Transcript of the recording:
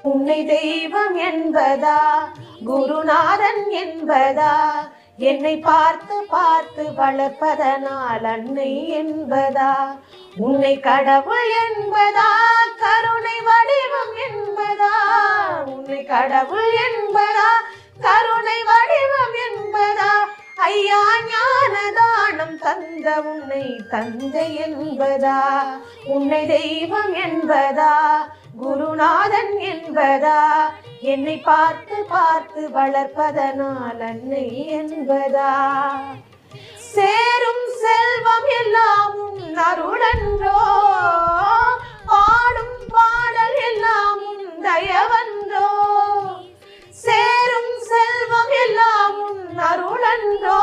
உன்னை தெய்வம் என்பதா, குருநாதன் என்பதா, என்னை பார்த்து பார்த்து வளர்ப்பதனால் அன்னை என்பதா, உன்னை கடவுள் என்பதா, கருணை வடிவம் என்பதா, உன்னை கடவுள் என்பதா, கருணை வடிவம் என்பதா, ஐயா ஞான தானம் தந்த உன்னை தந்தை என்பதா, உன்னை தெய்வம் என்பதா, குருநாதன் என்பதா, என்னை பார்த்து பார்த்து வளர்ப்பதனால் அன்னை என்பதா, சேரும் செல்வம் எல்லாம் உன் அருளன்றோ, பாடும் பாடல் எல்லாம் உன் தயவன்றோ, சேரும் செல்வம் எல்லாம் உன் அருளன்றோ,